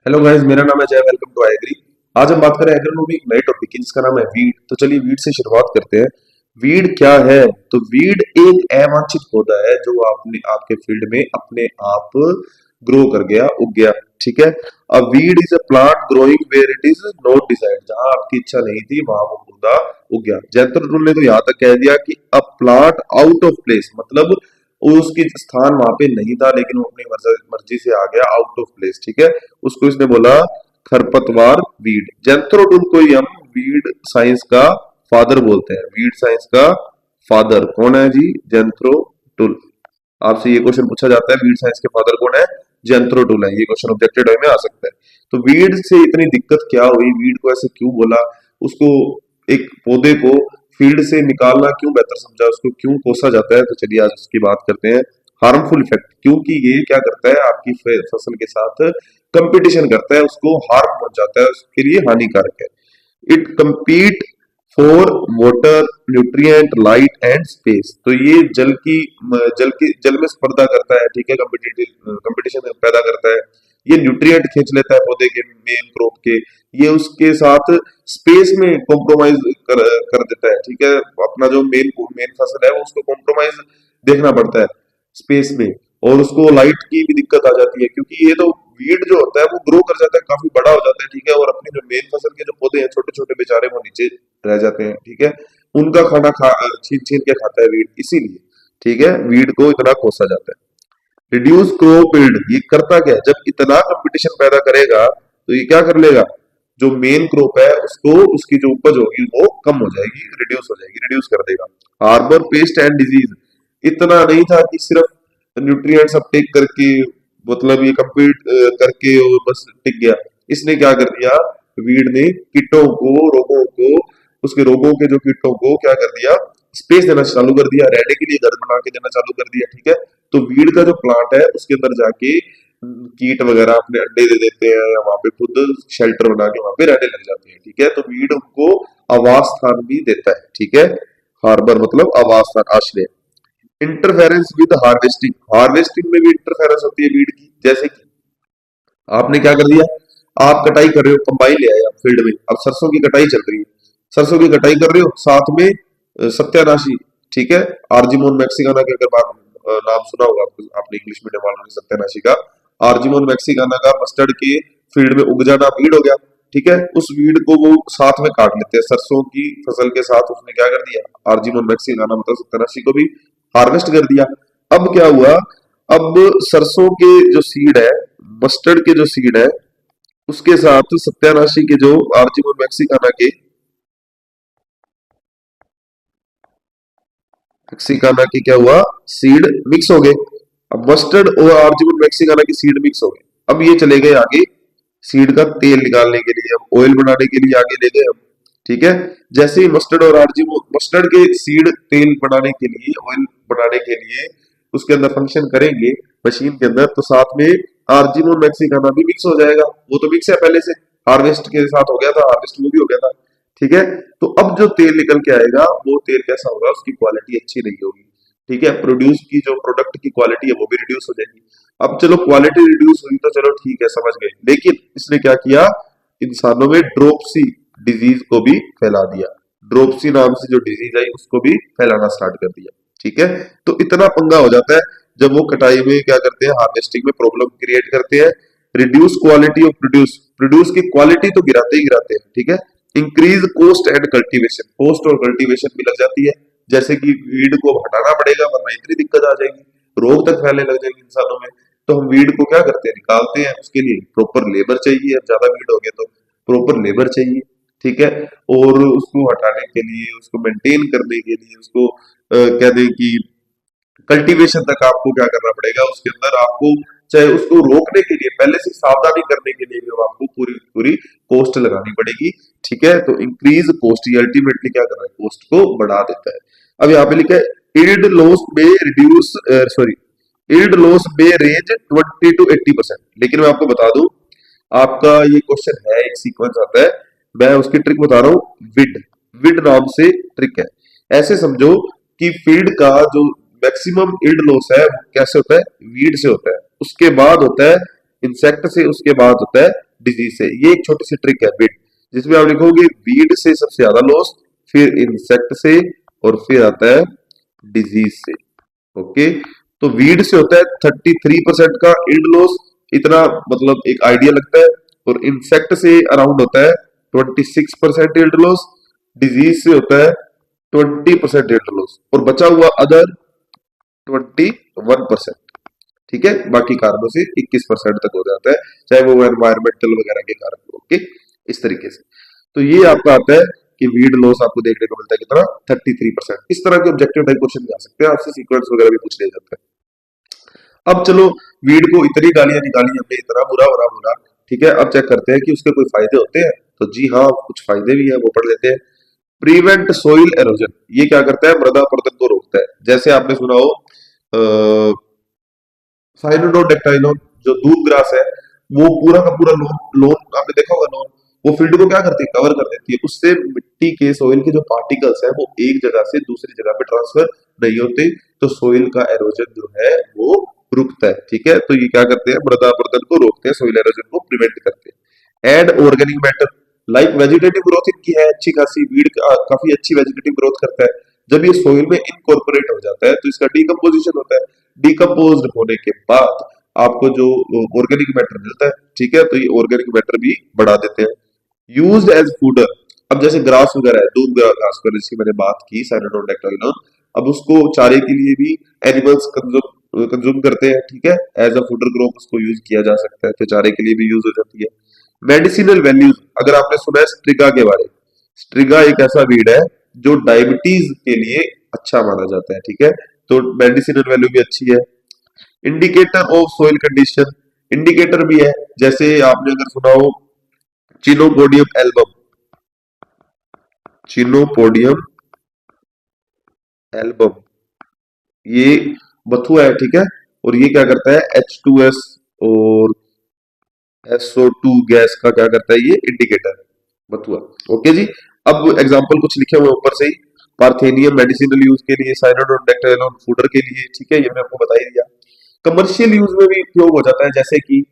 Hello guys, मेरा नाम है जय। Welcome to agri. आज हम बात करें एग्रोनॉमी एक नए टॉपिक की जिसका नाम है वीड। तो चलिए वीड से शुरुआत करते हैं। वीड क्या है? तो वीड एक अवांछित पौधा है जो आपने आपके फील्ड में अपने आप ग्रो कर गया, उग गया। ठीक है। A weed is a plant growing where it is not desired. जहां आपकी इच्छा नहीं थी वहां वो पौधा उग गया। जैतरटूल ने तो यहाँ तक कह दिया कि a plant out of place, मतलब उसकी स्थान वहां पे नहीं था लेकिन वो अपनी मर्जी से आ गया आउट ऑफ प्लेस। ठीक है। उसको इसने बोला खरपतवार वीड। जैंथ्रोटुल को ही हम वीड साइंस का फादर बोलते हैं। वीड साइंस का फादर कौन है जी? जैंथ्रोटुल। आपसे ये क्वेश्चन पूछा जाता है, वीड साइंस के फादर कौन है? जैंथ्रोटुल है। ये क्वेश्चन ऑब्जेक्टेड में आ सकता है। तो वीड से इतनी दिक्कत क्या हुई, वीड को ऐसे क्यों बोला, उसको एक पौधे को फील्ड से निकालना क्यों बेहतर समझा, उसको क्यों कोसा जाता है, तो चलिए आज उसकी बात करते हैं। हार्मफुल इफेक्ट, क्योंकि ये क्या करता है आपकी फसल के साथ कंपटीशन करता है, उसको हार्म पहुंचाता है, उसके लिए हानिकारक है। It compete for water, nutrient, light and space. तो ये जल में स्पर्धा करता है। ठीक है। कंपटीशन पैदा करता है। ये न्यूट्रिएंट खींच लेता है पौधे के, मेन क्रॉप के। ये उसके साथ स्पेस में कॉम्प्रोमाइज कर देता है। ठीक है। अपना जो मेन मेन फसल है वो उसको कॉम्प्रोमाइज देखना पड़ता है स्पेस में। और उसको लाइट की भी दिक्कत आ जाती है, क्योंकि ये तो वीड जो होता है वो ग्रो कर जाता है, काफी बड़ा हो जाता है। ठीक है। और अपनी जो मेन फसल के जो पौधे हैं छोटे छोटे बेचारे वो नीचे रह जाते हैं। ठीक है। उनका खाना छीन छीन के खाता है वीड, इसीलिए ठीक है वीड को इतना कोसा जाता है। रिड्यूस क्रॉप यील्ड, ये करता क्या है? जब इतना कंपटीशन पैदा करेगा तो ये क्या कर लेगा, जो मेन क्रॉप है उसको, उसकी जो उपज होगी वो कम हो जाएगी, रिड्यूस हो जाएगी, रिड्यूस कर देगा। हार्बर पेस्ट एंड डिजीज, इतना नहीं था कि सिर्फ न्यूट्रिएंट्स अपटेक करके, मतलब ये कंपीट करके और बस टिक गया। इसने क्या कर दिया, वीड ने कीटों को, रोगों को, उसके रोगों के जो कीटों को क्या कर दिया, स्पेस देना चालू कर दिया, रहने के लिए घर बना के देना चालू कर दिया। ठीक है। तो वीड का जो प्लांट है उसके अंदर जाके कीट वगैरह अपने अंडे दे देते हैं, या वहां पे खुद शेल्टर बना के वहां पे रहने लग जाते हैं। ठीक है। तो वीड उनको आवास स्थान भी देता है। ठीक है। हार्बर मतलब आवास स्थान, आश्रय। इंटरफेरेंस विद हार्वेस्टिंग, हार्वेस्टिंग में भी इंटरफेरेंस होती है वीड की। जैसे कि आपने क्या कर दिया, आप कटाई कर रहे हो, कंबाइन ले आए आप फील्ड में, अब सरसों की कटाई चल रही है, सरसों की कटाई कर रहे हो, साथ में सत्यानाशी। ठीक है। आर्जिमोन मैक्सिकाना के अगर बात नाम सुना होगा आपको, आपने इंग्लिश मीडियम वालों ने, सत्यानाशी का। आर्जिमोन मैक्सिकाना का मस्टर्ड के फील्ड में उग जाना वीड हो गया। ठीक है। उस वीड को वो साथ में काट लेते हैं, सरसों की फसल के साथ उसने क्या कर दिया, आर्जिमोन मैक्सिकाना मतलब सत्यानाशी को भी हार्वेस्ट कर दिया। अब क्या हुआ, अब सरसों के जो सीड है, मस्टर्ड के जो सीड है, उसके साथ सत्यानाशी के जो आर्जिमोन मैक्सिकाना के, मैक्सिकाना की क्या हुआ, सीड मिक्स हो गए। अब मस्टर्ड और आर्जिमोन मैक्सिकाना की सीड मिक्स हो गए। अब ये चले गए आगे सीड का तेल निकालने के लिए, हम ऑयल बनाने के लिए आगे ले गए हम। ठीक है। जैसे ही मस्टर्ड और आर्जिमोन, मस्टर्ड के सीड तेल बनाने के लिए, ऑयल बनाने के लिए उसके अंदर फंक्शन करेंगे मशीन के अंदर, तो साथ में आर्जिमोन मैक्सिकाना भी मिक्स हो जाएगा। वो तो मिक्स है पहले से, हार्वेस्ट के साथ हो गया था, हार्वेस्ट वो भी हो गया था। ठीक है। तो अब जो तेल निकल के आएगा वो तेल कैसा होगा, उसकी क्वालिटी अच्छी नहीं होगी। ठीक है। प्रोड्यूस की जो प्रोडक्ट की क्वालिटी है वो भी रिड्यूस हो जाएगी। अब चलो क्वालिटी रिड्यूस हुई तो चलो ठीक है, समझ गए, लेकिन इसने क्या किया, इंसानों में ड्रोपसी डिजीज को भी फैला दिया। ड्रोपसी नाम से जो डिजीज आई उसको भी फैलाना स्टार्ट कर दिया। ठीक है। तो इतना पंगा हो जाता है जब वो कटाई में क्या करते हैं, हार्वेस्टिंग में प्रॉब्लम क्रिएट करते हैं। Reduce quality of produce, produce की क्वालिटी तो गिराते ही गिराते हैं। ठीक है। Increase cost and cultivation, cost और कल्टीवेशन भी लग जाती है। जैसे कि वीड को हटाना पड़ेगा वरना इतनी दिक्कत आ जाएगी, रोग तक फैलने लग जाएंगे इंसानों में। तो हम वीड को क्या करते हैं, निकालते हैं। उसके लिए प्रॉपर लेबर चाहिए, अब ज्यादा वीड हो गया तो प्रॉपर लेबर चाहिए। ठीक है। और उसको हटाने के लिए, उसको मेंटेन करने के लिए, उसको कह दें कि कल्टीवेशन तक आपको क्या करना पड़ेगा, उसके अंदर आपको, चाहे उसको रोकने के लिए, पहले से सावधानी करने के लिए भी आपको पूरी पूरी कोस्ट लगानी पड़ेगी। ठीक है। तो इंक्रीज कोस्ट, ये अल्टीमेटली क्या कर रहा है, कोस्ट को बढ़ा देता है। अब यहाँ पे लिखा है यील्ड लॉस में रिड्यूस, सॉरी, यील्ड लॉस में रेंज 20 to 80%। लेकिन मैं आपको बता दूं, आपका ये क्वेश्चन है, एक सीक्वेंस आता है, मैं उसकी ट्रिक बता रहा हूँ। विड, विड नाम से ट्रिक है। ऐसे समझो कि फील्ड का जो मैक्सिमम यील्ड लॉस है वो कैसे होता है, वीड से होता है, उसके बाद होता है इंसेक्ट से, उसके बाद होता है डिजीज से। ये एक छोटी सी ट्रिक है वीड, जिसमें आप लिखोगे वीड से सबसे ज्यादा लॉस, फिर इंसेक्ट से, और फिर आता है डिजीज से। ओके, तो वीड से होता है 33% का यील्ड लॉस, इतना मतलब एक आइडिया लगता है। और इंसेक्ट से अराउंड होता है 26% यील्ड लॉस, डिजीज से होता है 20% यील्ड लॉस, और बचा हुआ अदर 21%। ठीक है, बाकी कारणों से 21% तक हो जाता है, चाहे वो एनवायरमेंटल वगैरह के कारण। ओके, इस तरीके से। तो ये आपका आता है कि वीड लॉस आपको देखने को मिलता है कितना, 33%। इस तरह के ऑब्जेक्टिव टाइप क्वेश्चन आ सकते हैं आपसे, सीक्वेंस वगैरह भी पूछ लिया जाता है। अब चलो, वीड को इतनी गालियां निकाली हमने, इतना बुरा बुरा बोला, ठीक है, अब चेक करते हैं कि उसके कोई फायदे होते हैं। तो जी हाँ, कुछ फायदे भी है, वो पढ़ लेते हैं। प्रिवेंट सोइल एरोजन, ये क्या करता है, मृदा अपरदन को रोकता है। जैसे आपने सुना हो साइनोडोडाक्टाइलॉन, जो दूध ग्रास है, वो पूरा का पूरा लोन लोन आपने देखा होगा लोन, वो फील्ड को क्या करती है, कवर कर देती है। उससे मिट्टी के सोइल के जो पार्टिकल्स है वो एक जगह से दूसरी जगह पे ट्रांसफर नहीं होते, तो सोइल का एरोजन जो है वो रुकता है। ठीक है, तो ये क्या करते हैं, मृदा अपरदन को रोकते हैं, सोइल एरोजन को प्रिवेंट करते हैं। Add organic matter, like vegetative growth इनकी है अच्छी खासी, वीड काफी अच्छी वेजिटेटिव ग्रोथ करता है। जब ये सोइल में इनकॉर्पोरेट हो जाता है तो इसका डीकम्पोजिशन होता है, डिकम्पोज होने के बाद आपको जो ऑर्गेनिक मैटर मिलता है, ठीक है, तो ये ऑर्गेनिक मैटर भी बढ़ा देते हैं। यूज्ड एज फूडर, अब जैसे ग्रास वगैरह है, दूध घास वगैरह जिसकी मैंने बात की साइनोडोडाक्टाइलॉन, अब उसको चारे के लिए भी एनिमल्स कंज्यूम करते हैं। ठीक है, एज अ फूडर क्रॉप उसको यूज किया जा सकता है, तो चारे के लिए भी यूज हो जाती है। मेडिसिनल वैल्यूज, अगर आपने सुना है स्ट्रिगा के बारे में, स्ट्रिगा एक ऐसा वीड है जो डायबिटीज के लिए अच्छा माना जाता है। ठीक है, तो मेडिसिनल वैल्यू भी अच्छी है। Indicator of soil condition, indicator भी है, जैसे आपने अगर सुना हो चिनोपोडियम एल्बम, चिनोपोडियम एल्बम, ये बथुआ है। ठीक है, और ये क्या करता है, H2S और SO2 गैस का क्या करता है, ये इंडिकेटर बथुआ। ओके जी, अब एग्जांपल कुछ लिखे हुए ऊपर से ही, पार्थेनियम मेडिसिनल यूज के लिए, साइनोडोडाक्टाइलॉन फूडर के लिए। ठीक है, ये मैं आपको बता ही दिया। कमर्शियल यूज में भी उपयोग हो जाता है, जैसे कि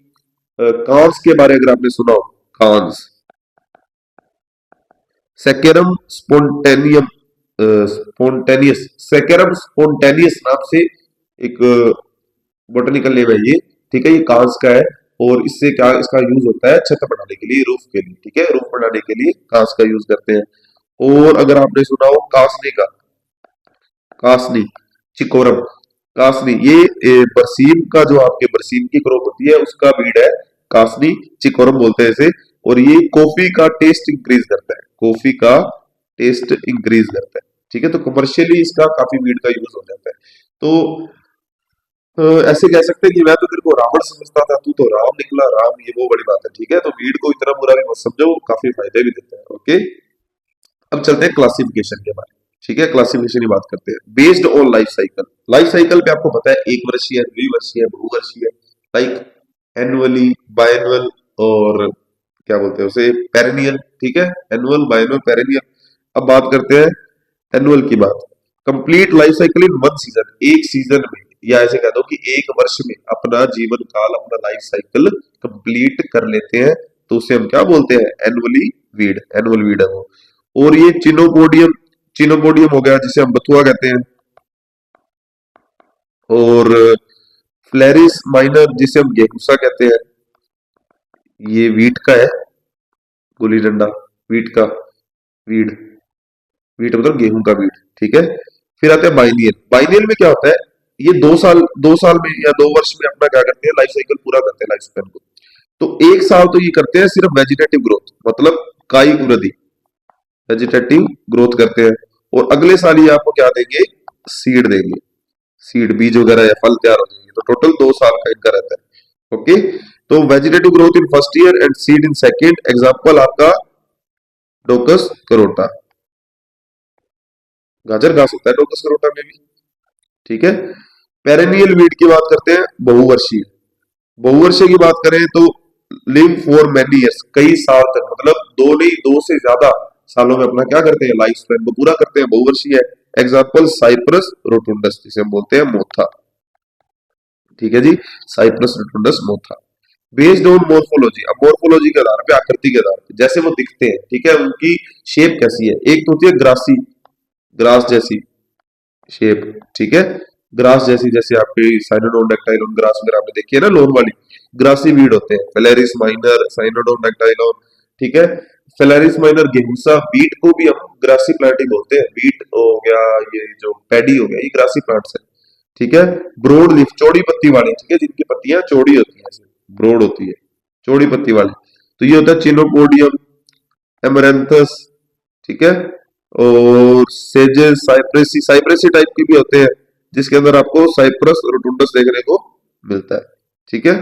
कांस के बारे अगर आपने सुना हो, कांस, सेकेरम स्पोंटेनियम, स्पोंटेनियस, सेकेरम स्पोंटेनियस नाम से एक बोटेनिकल नेम है ये। ठीक है, ये कांस का है, और इससे क्या, इसका यूज होता है छत बनाने के लिए, रूफ के लिए। ठीक है, रूफ बनाने के लिए कांस का यूज करते हैं। और अगर आपने सुना हो कासनी का, कासनी, चिकोरम, कासनी, ये बरसीम का, जो आपके बरसीम की क्रॉप होती है उसका बीड है, कासनी चिकोरम बोलते हैं इसे। और ये कॉफी का टेस्ट इंक्रीज करता है, कॉफी का टेस्ट इंक्रीज करता है। ठीक है, तो कमर्शियली इसका काफी बीड का यूज हो जाता है। तो ऐसे कह सकते हैं कि मैं तो तेरे को रावण समझता था, तू तो राम निकला, राम, ये वो बड़ी बात है। ठीक है, तो बीड को इतना बुरा भी मत समझो, काफी फायदे भी देता है। ओके, अब चलते हैं क्लासिफिकेशन के बारे में। ठीक है, क्लासिफिकेशन की बात करते हैं based on life cycle. Life cycle पे आपको पता है, एक वर्षीय, द्विवर्षीय, बहुवर्षीय, लाइक एनुअली, बायनुअल, और क्या बोलते हैं उसे, पेरेनियल। ठीक है, एनुअल, बायनुअल, पेरेनियल। अब बात करते हैं एनुअल की बात। Complete life cycle in one season, एक सीजन में, या ऐसे कह दो कि एक वर्ष में अपना जीवन काल, अपना लाइफ साइकिल कंप्लीट कर लेते हैं, तो उसे हम क्या बोलते हैं, एनुअली वीड, एनुअल वीड है वो। और ये चिनोपोडियम, चिनोपोडियम हो गया जिसे हम बथुआ कहते हैं, और फ्लेरिस माइनर जिसे हम गेहूसा कहते हैं, ये वीट का है, गुली डंडा, वीट का, वीड, वीट मतलब गेहूं का वीट। ठीक है, फिर आते हैं बाइनियल। बाइनियल में क्या होता है, ये 2 साल, 2 साल में या 2 वर्ष में अपना क्या करते हैं, लाइफ साइकिल पूरा करते हैं, लाइफ स्पैन को। तो 1 साल तो ये करते हैं सिर्फ वेजिटेटिव ग्रोथ, मतलब कायिक वृद्धि, वेजिटेटिव ग्रोथ करते हैं, और अगले साल ये आपको क्या देंगे, सीड देंगे, सीड, बीज वगैरह या फल तैयार हो जाएंगे। तो टोटल 2 साल का इनका रहता है। ओके, तो vegetative growth in first year and seed in second. Example आपका डोकस करोटा, गाजर घास होता है डोकस करोटा में भी। ठीक है, पेरेनियल वीड की बात करते हैं, बहुवर्षीय। बहुवर्षीय की बात करें तो लिव फॉर मेनी ईयर्स, कई साल तक, मतलब दो नहीं, 2 से ज्यादा सालों में अपना क्या करते हैं, लाइफ स्पैन को पूरा करते हैं, बहुवर्षीय है। एग्जाम्पल साइप्रस रोटुंडस, जिसे हम बोलते हैं मोथा। ठीक है जी, साइप्रस रोटुंडस, मोथा। बेस्ड ऑन मोर्फोलॉजी, अब मोर्फोलॉजी के आधार पे, आकृति के आधार पे जैसे वो दिखते हैं, ठीक है, उनकी शेप कैसी है। एक तो होती है ग्रासी, ग्रास जैसी शेप, ठीक है, ग्रास जैसी, जैसे आपके साइनोडोन डाक्टाइलॉन ग्रास वगैरह आपने देखी है ना, लोन वाली ग्रासी वीड होते हैं, फेलेरिस माइनर, साइनोडोन डाक्टाइलॉन, ठीक है। फेलेरिस माइनर गेहूसा बीट को भी हम ग्रासी प्लांट ही बोलते हैं, बीट हो गया, ये जो पैडी हो गया, ये ग्रासी प्लांट्स है, ठीक है। ब्रोड लीफ, चौड़ी पत्ती वाले, ठीक है, जिनकी पत्तियां चौड़ी होती है, ब्रोड होती है, चौड़ी पत्ती वाले, तो ये होता है चिनोपोडियम, एमरैंथस, ठीक है। और सेजेस, साइप्रेसी, साइप्रेसी टाइप के भी होते हैं, जिसके अंदर आपको साइप्रस रोटुंडस देखने को मिलता है, ठीक है।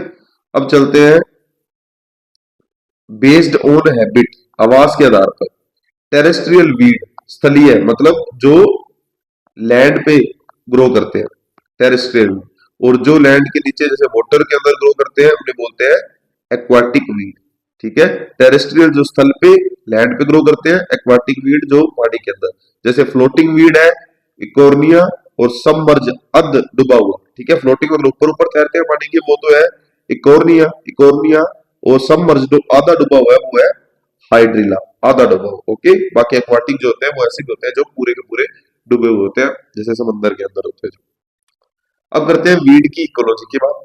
अब चलते हैं बेस्ड ऑन हैबिट, आवास के आधार पर। टेरेस्ट्रियल वीड, स्थलीय मतलब जो लैंड पे ग्रो करते हैं, टेरेस्ट्रियल वीड। और जो लैंड के नीचे जैसे वाटर के अंदर ग्रो करते हैं उन्हें बोलते हैं एक्वाटिक वीड, ठीक है। टेरेस्ट्रियल जो स्थल पे लैंड पे ग्रो करते हैं, एक्वाटिक वीड जो पानी के अंदर, जैसे फ्लोटिंग वीड है इकोर्निया, और सबमर्ज अध डूबा हुआ, ठीक है, फ्लोटिंग मतलब ऊपर ऊपर तैरते हैं पानी के, वो तो है इकोर्निया, इकोर्निया। और सबमर्ज जो आधा डूबा हुआ है वो है हाइड्रिला, आधा डूबा हुआ, ओके। बाकी एक्वाटिक जो होते हैं वो ऐसे भी होते हैं जो पूरे के पूरे डूबे हुए होते हैं, जैसे समंदर के अंदर होते हैं। अब करते हैं वीड की इकोलॉजी की बात।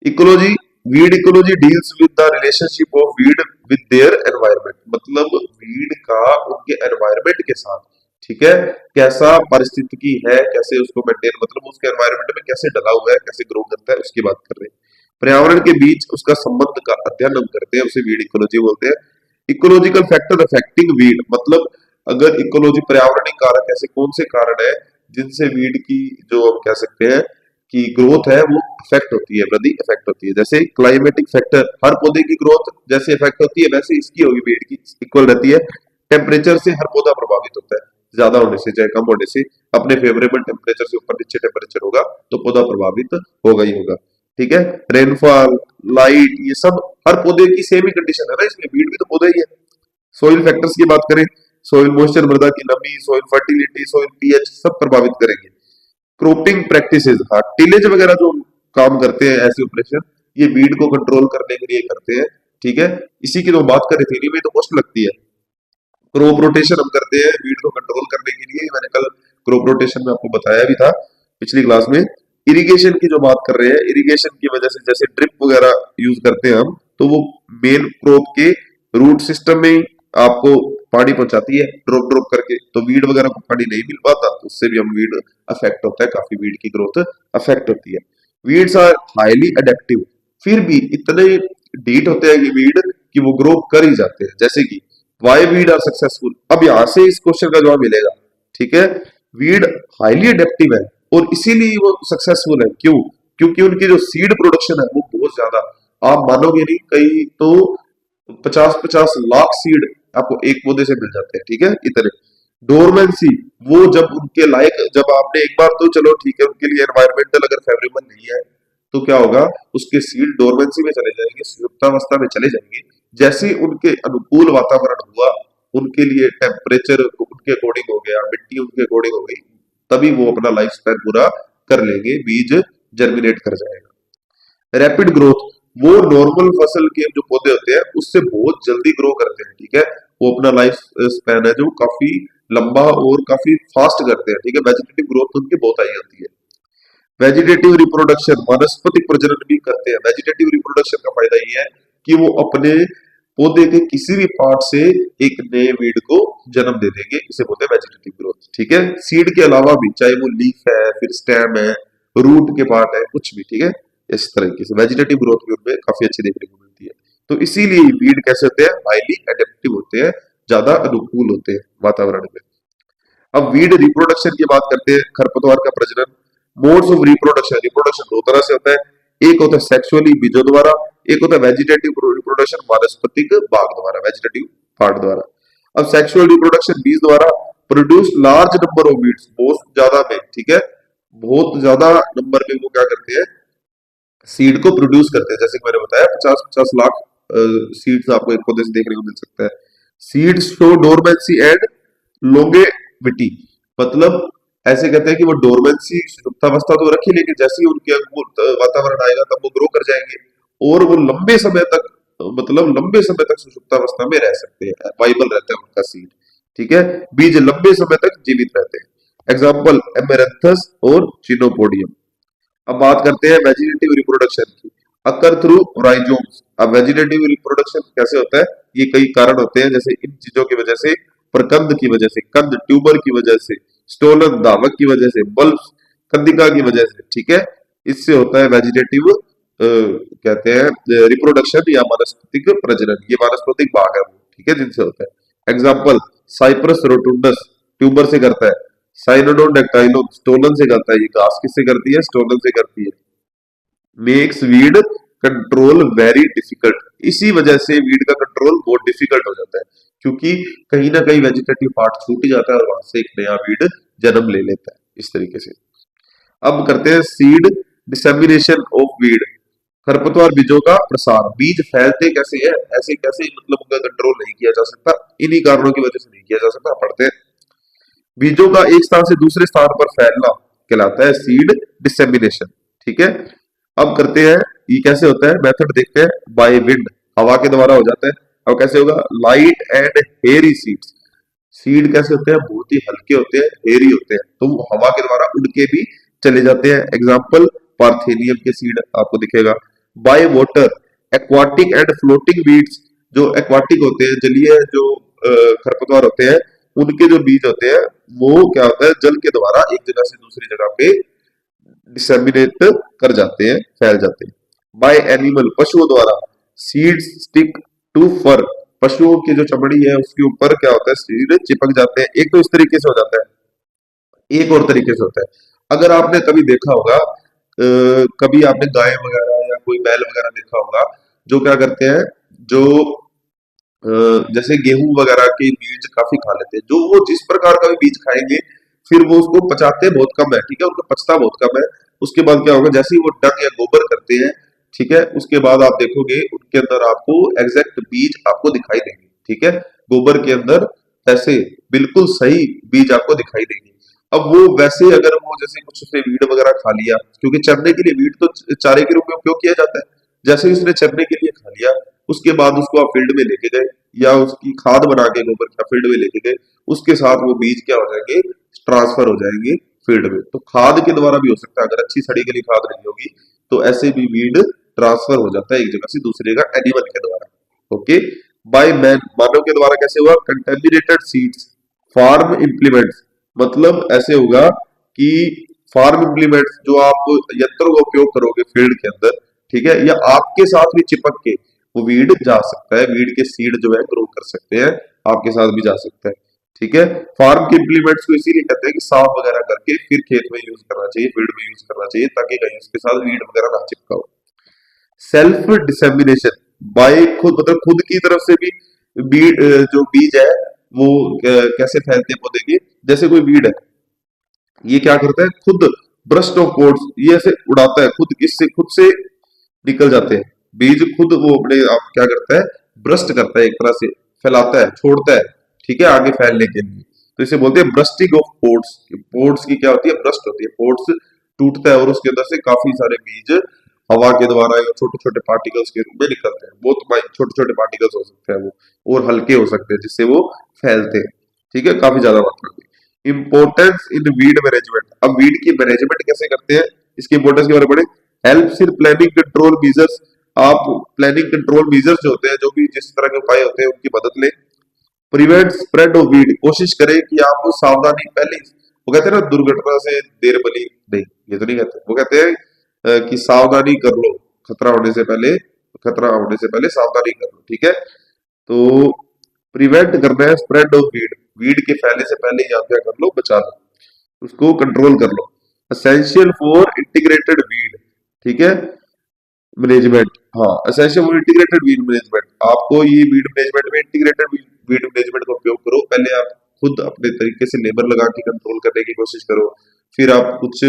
Ecology, weed ecology deals with the relationship of weed with their environment, मतलब वीड का उनके एनवायरनमेंट के साथ, ठीक है, कैसा परिस्थिति है, कैसे उसको मेंटेन, मतलब उसके एनवायरनमेंट में कैसे डला हुआ है, कैसे ग्रो करता है, उसकी बात कर रहे हैं। पर्यावरण के बीच उसका संबंध का अध्ययन हम करते हैं, उसे वीड इकोलॉजी बोलते हैं। इकोलॉजिकल फैक्टर अफेक्टिंग वीड, मतलब अगर इकोलॉजी, पर्यावरणीय कारक ऐसे कौन से कारण है जिनसे वीड की जो हम कह सकते हैं की ग्रोथ है वो इफेक्ट होती है, वृद्धि इफेक्ट होती है। जैसे क्लाइमेटिक फैक्टर, हर पौधे की ग्रोथ जैसे इफेक्ट होती है वैसे इसकी होगी, पेड़ की इक्वल रहती है। टेम्परेचर से हर पौधा प्रभावित होता है, ज्यादा होने से चाहे कम होने से, अपने फेवरेबल टेम्परेचर से ऊपर नीचे टेम्परेचर होगा तो पौधा प्रभावित होगा ही होगा, ठीक है। रेनफॉल, लाइट, ये सब हर पौधे की सेम ही कंडीशन है ना, इसमें वीड भी तो पौधा ही है। सोइल फैक्टर्स की बात करें, सोइल मॉइस्चर, मृदा की नमी, सोइल फर्टिलिटी, सोइल पीएच, सब प्रभावित करेंगे। क्रॉपिंग प्रैक्टिसेस, हाँ टिलेज वगैरह जो काम करते हैं, ऐसे ऑपरेशन ये वीड को कंट्रोल करने के लिए करते हैं, ठीक है। इसी की तो बात कर रहे थे, इन्हीं में तो कॉस्ट लगती है। क्रॉप रोटेशन हम करते हैं वीड को कंट्रोल करने के लिए, मैंने कल क्रॉप रोटेशन में आपको बताया भी था पिछली क्लास में। इरिगेशन की जो बात कर रहे हैं, इरिगेशन की वजह से जैसे ड्रिप वगैरह यूज करते हैं हम, तो वो मेन क्रॉप के रूट सिस्टम में ही आपको पानी पहुंचाती है ड्रॉप ड्रॉप करके, तो वीड वगैरह को पानी नहीं मिल पाता, तो उससे भी हम वीड अफेक्ट होता है, काफी वीड की ग्रोथ अफेक्ट होती है। वीड्स आर हाईली अडेप्टिव, फिर भी इतने डीट होते हैं कि वीड कि वो ग्रो कर ही जाते हैं। जैसे कि वाई वीड आर सक्सेसफुल, अब यहां से इस क्वेश्चन का जवाब मिलेगा, ठीक है। वीड हाईली अडेप्टिव है और इसीलिए वो सक्सेसफुल है, क्यों? क्योंकि उनकी जो सीड प्रोडक्शन है वो बहुत ज्यादा, आप मानोगे नहीं, कई तो 50-50 लाख सीड आपको एक पौधे से मिल जाते हैं, ठीक है, इतने। डोरमेंसी, वो जब उनके लायक, जब आपने एक बार तो चलो ठीक है उनके लिए एनवायरमेंटल अगर फेवरेबल नहीं है तो क्या होगा, उसके सीड डोरमेंसी में चले जाएंगे, सुप्तावस्था में चले जाएंगे। जैसे उनके अनुकूल वातावरण हुआ, उनके लिए टेम्परेचर उनके अकॉर्डिंग हो गया, मिट्टी उनके अकॉर्डिंग हो गई, तभी वो अपना लाइफ स्पैन पूरा कर लेंगे, बीज जर्मिनेट कर जाएगा। रैपिड ग्रोथ, वो नॉर्मल फसल के जो पौधे होते हैं उससे बहुत जल्दी ग्रो करते हैं, ठीक है, वो अपना लाइफ स्पैन है जो काफी लंबा और काफी फास्ट करते हैं, ठीक है। वेजिटेटिव ग्रोथ उनकी बहुत हाई होती है। वेजिटेटिव रिप्रोडक्शन, वनस्पतिक प्रजनन भी करते हैं। वेजिटेटिव रिप्रोडक्शन का फायदा ये है कि वो अपने पौधे के किसी भी पार्ट से एक नए वीड को जन्म दे देंगे, इसे बोलते हैं वेजिटेटिव ग्रोथ, ठीक है। सीड के अलावा भी, चाहे वो लीफ है, फिर स्टेम है, रूट के पार्ट है, कुछ भी, ठीक है, इस तरीके से वेजिटेटिव ग्रोथ भी उनमें काफी अच्छी देखने को मिलती है। तो इसीलिए वीड कैसे होते हैं, हाईली एडेप्टिव होते हैं, ज्यादा अनुकूल होते हैं वातावरण में। अब वीड रिप्रोडक्शन की बात करते हैं, खरपतवार का प्रजनन। मोड्स ऑफ रिप्रोडक्शन, रिप्रोडक्शन दो तरह से होता है, एक होता है सेक्सुअली बीजों द्वारा, एक होता है वेजिटेटिव रिप्रोडक्शन वानस्पतिक भाग द्वारा, वेजिटेटिव पार्ट द्वारा। अब सेक्सुअल रिप्रोडक्शन बीज द्वारा, produce large number of weeds, बहुत ज्यादा में, ठीक है, बहुत ज्यादा नंबर में वो क्या करते हैं, सीड को प्रोड्यूस करते हैं। जैसे कि मैंने बताया 50-50 लाख सीड्स आपको एक पौधे से देखने को मिल सकता है। Seeds show dormancy and longevity, मतलब ऐसे कहते हैं कि वो डोरमेंसी, सुप्तावस्था तो रखी, लेकिन जैसे ही उनके अनुकूल वातावरण आएगा तब वो ग्रो कर जाएंगे। और वो लंबे समय तक, मतलब लंबे समय तक सुषुप्तावस्था में रह सकते हैं, वाइबल रहता है उनका सीड। ठीक है, बीज लंबे समय तक जीवित रहते हैं। एग्जाम्पल एमेरंथस और चिनोपोडियम। अब बात करते हैं वेजिटेटिव रिप्रोडक्शन की। अकर थ्रू राइजोम्स। अब वेजिटेटिव रिप्रोडक्शन कैसे होता है? ये कई कारण होते हैं, जैसे इन चीजों की वजह से, प्रकंद की वजह से, कंद ट्यूबर की वजह से, स्टोलन दावक की वजह से, बल्ब कंदिका की वजह से। ठीक है, इससे होता है वेजिटेटिव कहते हैं रिप्रोडक्शन या वानस्पतिक प्रजनन। ये वानस्पतिक भाग है वो, ठीक है, जिनसे होता है। एग्जाम्पल साइप्रस रोटुंडस ट्यूबर से करता है। साइनोडोन डेक्टाइलोन स्टोलन से करता है। ये घास किससे करती है? स्टोलन से करती है। Makes weed control very difficult. इसी वजह से वीड का कंट्रोल बहुत डिफिकल्ट हो जाता है, क्योंकि कहीं ना कहीं वेजिटेटिव पार्ट छूट जाता है और वहां से एक नया वीड जन्म ले लेता है, इस तरीके से। अब करते हैं सीड डिसेमिनेशन ऑफ वीड। खरपतवार बीजों का प्रसार। बीज फैलते कैसे हैं? ऐसे कैसे, मतलब उनका कंट्रोल नहीं किया जा सकता, इन्हीं कारणों की वजह से नहीं किया जा सकता। पढ़ते हैं, बीजों का एक स्थान से दूसरे स्थान पर फैलना कहलाता है सीड डिसेमिनेशन। ठीक है, अब करते हैं ये कैसे होता है, मेथड देखते हैं। बाय विंड, हवा के द्वारा हो जाता है। अब कैसे होगा? Light and hairy seeds. Seed कैसे होते हैं? बहुत ही हल्के होते हैं, हेयरी होते हैं, तो वो हवा के द्वारा उड़ के भी चले जाते हैं। एग्जाम्पल पार्थेनियम के सीड आपको दिखेगा। By water, aquatic and floating beads. जो एक्वाटिक होते हैं, जलीय जो खरपतवार होते हैं, उनके जो बीज होते हैं वो क्या होता है, जल के द्वारा एक जगह से दूसरी जगह पे डिसेमिनेट कर जाते हैं, फैल जाते हैं। बाय एनिमल, पशुओं द्वारा। सीड स्टिक टू फर। पशुओं की जो चमड़ी है उसके ऊपर क्या होता है, सीड चिपक जाते हैं। एक तो इस तरीके से हो जाता है, एक और तरीके से होता है। अगर आपने कभी देखा होगा, कभी आपने गाय वगैरह या कोई बैल वगैरह देखा होगा, जो क्या करते हैं, जो जैसे गेहूं वगैरह के बीज काफी खा लेते हैं, जो वो जिस प्रकार का भी बीज खाएंगे फिर वो उसको पचाते बहुत कम है। ठीक है, उनको पचता बहुत कम है। उसके बाद क्या होगा, जैसे ही वो डंग या गोबर करते हैं, ठीक है, उसके बाद आप देखोगे उनके अंदर आपको एग्जैक्ट बीज आपको दिखाई देंगे। ठीक है, गोबर के अंदर ऐसे बिल्कुल सही बीज आपको दिखाई देंगे। अब वो वैसे अगर वो जैसे कुछ उसने वीड वगैरह खा लिया, क्योंकि चरने के लिए वीड तो चारे के रूप में उपयोग किया जाता है, जैसे ही उसने चरने के लिए खा लिया, उसके बाद उसको आप फील्ड में लेके गए या उसकी खाद बना के गोबर का फील्ड में लेके गए, उसके साथ वो बीज क्या हो जाएंगे, ट्रांसफर हो जाएंगे फील्ड में। तो खाद के द्वारा भी हो सकता है, अगर अच्छी सड़ी गली खाद नहीं होगी तो ऐसे भी वीड ट्रांसफर हो जाता है एक जगह से दूसरी जगह एनिमल के द्वारा। ओके, बाय मैन, मानव के द्वारा कैसे हुआ? Contaminated seeds, farm implements. मतलब ऐसे होगा कि फार्म इम्प्लीमेंट्स जो आप यंत्रों का उपयोग करोगे फील्ड के अंदर, ठीक है, या आपके साथ भी चिपक के वो वीड जा सकता है, वीड के सीड जो है ग्रो कर सकते हैं, आपके साथ भी जा सकता है। ठीक है, फार्म के इम्प्लीमेंट्स को इसीलिए कहते हैं कि साफ वगैरह करके फिर खेत में यूज करना चाहिए, फील्ड में यूज करना चाहिए, ताकि कहीं उसके साथ वीड वगैरह ना चिपका हो। सेल्फ डिसेमिनेशन, बाय खुद, मतलब खुद की तरफ से भी बीज, जो बीज है वो कैसे फैलते हैं पौधे के, जैसे कोई बीड है, ये क्या करता है, खुद ब्रस्ट ऑफ पोर्ट्स, ये ऐसे उड़ाता है खुद, इससे खुद से निकल जाते हैं बीज, खुद वो अपने आप क्या करता है, ब्रस्ट करता है, एक तरह से फैलाता है, छोड़ता है। ठीक है, आगे फैलने के लिए, तो इसे बोलते हैं ब्रस्टिंग ऑफ पोर्ट्स। पोर्ट्स की क्या होती है, ब्रस्ट होती है, पोर्ट्स टूटता है और उसके अंदर से काफी सारे बीज हवा के द्वारा या छोटे छोटे पार्टिकल्स के रूप में निकलते हैं। बहुत छोटे छोटे पार्टिकल्स हो सकते हैं वो, और हल्के हो सकते हैं, जिससे वो फैलते हैं। ठीक है, काफी ज्यादा मात्रा में। Importance in weed management. अब वीड की मैनेजमेंट कैसे करते हैं, इसकी इंपॉर्टेंस के बारे में पढ़े। Helps in planning control measures. आप प्लानिंग कंट्रोल मेजर्स जो होते हैं, जो भी जिस तरह के उपाय होते हैं उनकी मदद लें। प्रिवेंट स्प्रेड ऑफ वीड, कोशिश करें कि आप सावधानी पहले, वो कहते हैं ना दुर्घटना से देर बली नहीं, ये तो नहीं कहते, वो कहते हैं कि सावधानी कर लो, खतरा होने से पहले, खतरा होने से पहले सावधानी कर लो। ठीक है, तो प्रिवेंट करना है स्प्रेड ऑफ वीड, वीड के फैलने से पहले या क्या कर लो, बचा लो, उसको कंट्रोल कर लो। असेंशियल फॉर इंटीग्रेटेड वीड, ठीक है, मैनेजमेंट। हाँ, essential for integrated weed management, आपको ये वीड मैनेजमेंट में इंटीग्रेटेड वीड मैनेजमेंट का उपयोग करो। पहले आप खुद अपने तरीके से लेबर लगा के कंट्रोल करने की कोशिश करो, फिर आप कुछ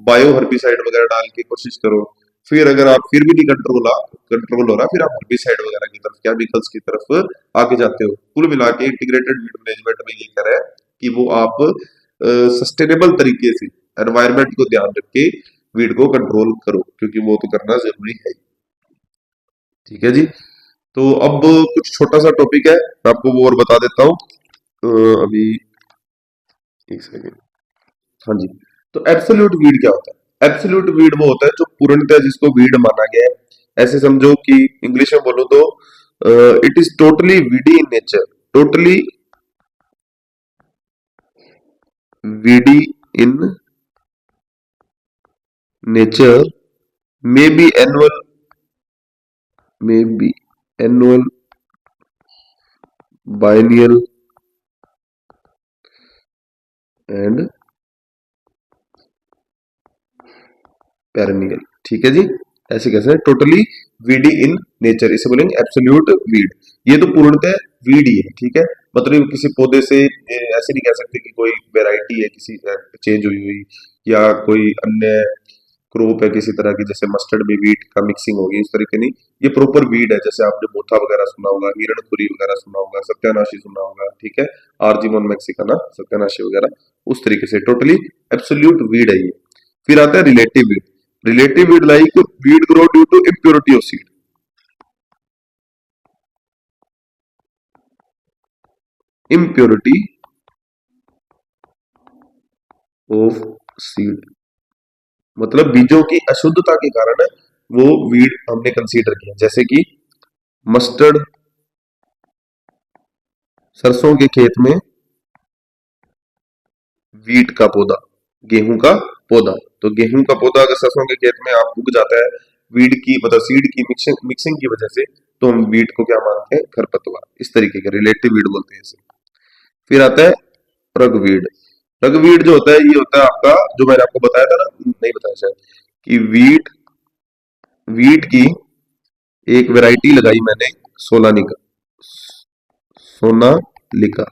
बायो हर्बिसाइड वगैरह डाल के कोशिश करो, फिर अगर आप फिर भी नहीं कंट्रोल हो रहा, फिर आप हर्बिसाइड वगैरह की तरफ, केमिकल्स की तरफ आगे जाते हो। कुल मिला के इंटीग्रेटेड वीड मैनेजमेंट में ये कह रहा है कि वो आप सस्टेनेबल तरीके से एनवायरमेंट को ध्यान रख के वीड को कंट्रोल करो, क्योंकि वो तो करना जरूरी है। ठीक है जी। तो अब कुछ छोटा सा टॉपिक है, मैं आपको वो और बता देता हूँ। अभी एक सेकेंड। हाँ जी। तो एब्सोल्यूट वीड क्या होता है? एब्सोल्यूट वीड वो होता है जो पूर्णतः जिसको वीड माना गया है। ऐसे समझो कि इंग्लिश में बोलो तो it is totally weedy in nature. Totally weedy in nature, may be annual, may be annual, biennial and perennial. ठीक है जी। ऐसे कैसे टोटली वीडी इन नेचर, इसे बोलेंगे एब्सोल्यूट वीड। ये तो पूर्णतः वीड ही है। ठीक है, मतलब किसी पौधे से ऐसे नहीं कह सकते कि कोई वेराइटी है किसी चेंज हुई हुई, या कोई अन्य क्रॉप है किसी तरह की, जैसे मस्टर्ड में वीट का मिक्सिंग होगी, इस तरीके नहीं। ये प्रॉपर वीड है। जैसे आपने मोथा वगैरह सुना होगा, हिरणखुरी वगैरह सुना होगा, सत्यानाशी सुना होगा, ठीक है, आर्जिमोन मैक्सिकाना सत्यानाशी वगैरह, उस तरीके से टोटली एब्सोल्यूट वीड है ये। फिर आता है relative weed. Relative weed like weed grow due to impurity of seed. Impurity of seed मतलब बीजों की अशुद्धता के कारण वो वीड हमने कंसीडर किया। जैसे कि मस्टर्ड, सरसों के खेत में वीट का पौधा, गेहूं का पौधा। तो गेहूं का पौधा अगर सरसों के खेत में आप उग जाता है वीड की मतलब सीड की मिक्सिंग की वजह से, तो हम वीड को क्या मानते हैं? खरपतवार। इस तरीके के रिलेटिव वीड बोलते हैं इसे। फिर आता है रगवीड। रगवीड जो होता है ये होता है आपका, जो मैंने आपको बताया था ना, नहीं बताया शायद, कि वीट वीट की एक वैरायटी लगाई मैंने, सोनालिका। सोनालिका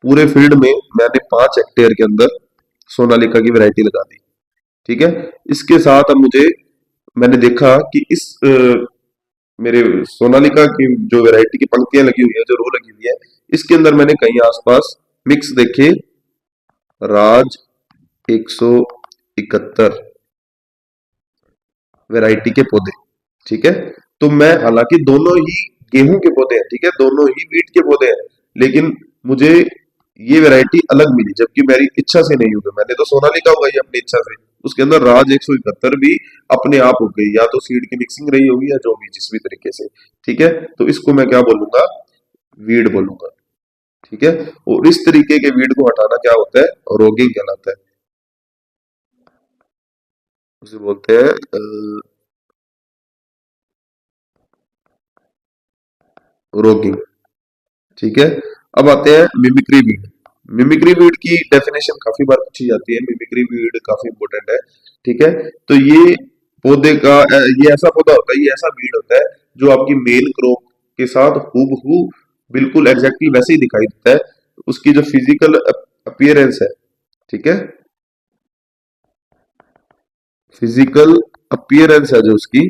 पूरे फील्ड में मैंने 5 हेक्टेयर के अंदर सोनालिका की वैरायटी लगा दी। ठीक है, इसके साथ अब मुझे, मैंने देखा कि इस मेरे सोनालिका की जो वैरायटी की पंक्तियां लगी हुई है, जो रो लगी हुई है, इसके अंदर मैंने कहीं आसपास मिक्स देखे राज 171 वैरायटी के पौधे। ठीक है, तो मैं, हालांकि दोनों ही गेहूं के पौधे हैं, ठीक है, दोनों ही वीट के पौधे हैं, लेकिन मुझे ये वैरायटी अलग मिली, जबकि मेरी इच्छा से नहीं उगे। मैंने तो सोनालिका उगाई अपनी इच्छा से, उसके अंदर राज 171 भी अपने आप उग गई, या तो सीड की मिक्सिंग रही होगी या जो भी, जिस भी तरीके से। ठीक है, तो इसको मैं क्या बोलूंगा? वीड बोलूंगा। ठीक है, और इस तरीके के वीड को हटाना क्या होता है? रोगिंग कहलाता है। उसे बोलते हैं रोगिंग। ठीक है, अब आते हैं मिमिक्री वीड। मिमिक्री वीड की डेफिनेशन काफी बार पूछी जाती है। मिमिक्री वीड काफी इंपॉर्टेंट है। ठीक है, तो ये पौधे का ये ऐसा पौधा होता है, ये ऐसा वीड होता है जो आपकी मेन क्रॉप के साथ हूबहू बिल्कुल एग्जैक्टली वैसे ही दिखाई देता है। उसकी जो फिजिकल अपीयरेंस है, ठीक है, फिजिकल अपीयरेंस है जो उसकी,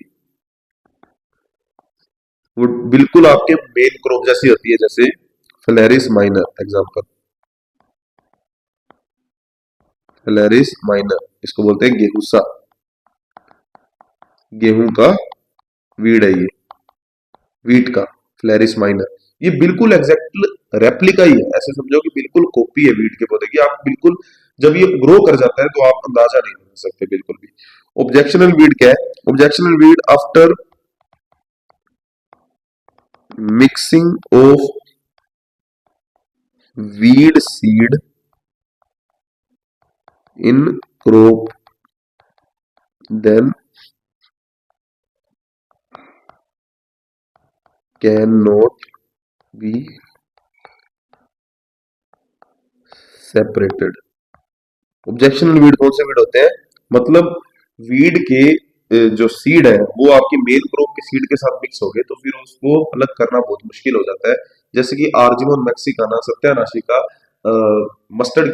वो बिल्कुल आपके मेन क्रॉप जैसी होती है। जैसे phalaris minor example, phalaris minor, इसको बोलते हैं गेहूसा, गेहूं का वीड है ये, वीट का फ्लेरिस माइनर। ये बिल्कुल एग्जैक्ट रेप्लिका ही है। ऐसे समझो कि बिल्कुल कॉपी है वीट के पौधे की। आप बिल्कुल, जब ये ग्रो कर जाता है तो आप अंदाजा नहीं लगा सकते बिल्कुल भी। ऑब्जेक्शनल वीड क्या है? Objectional weed after mixing of weed seed in crop then can not be separated. Objectional weed कौन से वीड होते हैं? मतलब वीड के जो सीड है वो आपकी मेन क्रॉप के सीड के साथ मिक्स हो गए, तो फिर उसको अलग करना बहुत मुश्किल हो जाता है। जैसे कि आर्जिनोन मैक्सिकाना सत्यानाशी का मस्टर्ड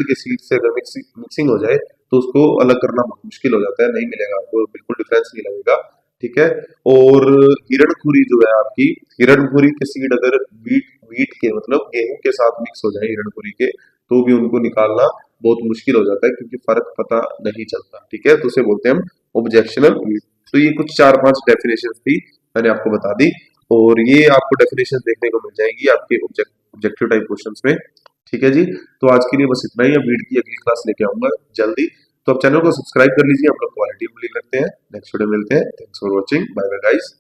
के सीड से अगर मिक्सिंग हो जाए, तो उसको अलग करना बहुत मुश्किल हो जाता है, नहीं मिलेगा आपको, बिल्कुल डिफरेंस नहीं लगेगा। ठीक है, और हिरणखुरी जो है आपकी, हिरणखुरी के सीड अगर वीट वीट के मतलब गेहूं के साथ मिक्स हो जाए हिरणखुरी के, तो भी उनको निकालना बहुत मुश्किल हो जाता है, क्योंकि फर्क पता नहीं चलता। ठीक है, तो उसे बोलते हैं हम ऑब्जेक्शनल वीट। तो ये कुछ 4-5 डेफिनेशन थी, मैंने आपको बता दी, और ये आपको डेफिनेशन देखने को मिल जाएगी आपके ऑब्जेक्टिव टाइप क्वेश्चंस में। ठीक है जी, तो आज के लिए बस इतना ही। अब वीड की अगली क्लास लेके आऊंगा जल्दी, तो आप चैनल को सब्सक्राइब कर लीजिए। हम लोग क्वालिटी में रखते हैं। नेक्स्ट वीडियो मिलते हैं। Thanks for watching, bye bye guys.